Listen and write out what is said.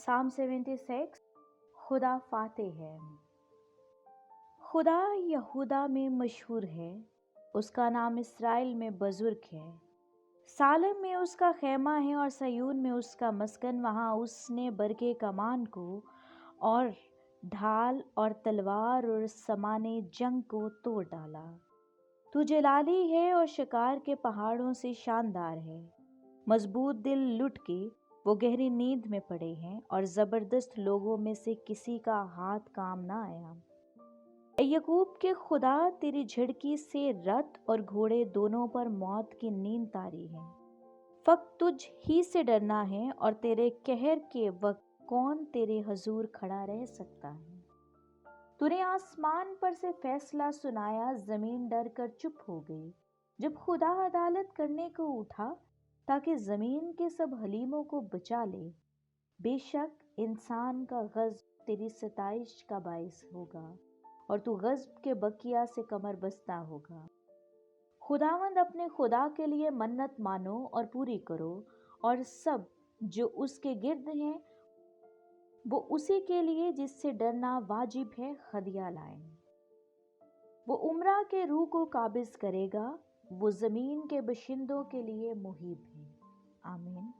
Psalm 76 खुदा फातेह है। खुदा यहूदा में मशहूर है, उसका नाम इसराइल में बुजुर्ग है। सालेम में उसका खेमा है और सयून में उसका मस्कन। वहाँ उसने बरके कमान को और ढाल और तलवार और समाने जंग को तोड़ डाला। तू जलाली है और शिकार के पहाड़ों से शानदार है। मजबूत दिल लुट के वो गहरी नींद में पड़े हैं और जबरदस्त लोगों में से किसी का हाथ काम ना आया। ए यकूब के खुदा, तेरी झिड़की से रथ और घोड़े दोनों पर मौत की नींद तारी है। फक्त तुझ ही से डरना है और तेरे कहर के वक्त कौन तेरे हजूर खड़ा रह सकता है। तूने आसमान पर से फैसला सुनाया, जमीन डर कर चुप हो गई। जब खुदा अदालत करने को उठा ताकि जमीन के सब हलीमों को बचा ले, बेशक इंसान का गज़ब तेरी सताइश का बाइस होगा और तू गज़ब के बकिया से कमर बस्ता होगा। खुदावंद अपने खुदा के लिए मन्नत मानो और पूरी करो, और सब जो उसके गिर्द हैं वो उसी के लिए जिससे डरना वाजिब है हदिया लाएं। वो उम्रा के रूह को काबिज करेगा, वो जमीन के बशिंदों के लिए मुहीब है। आमीन।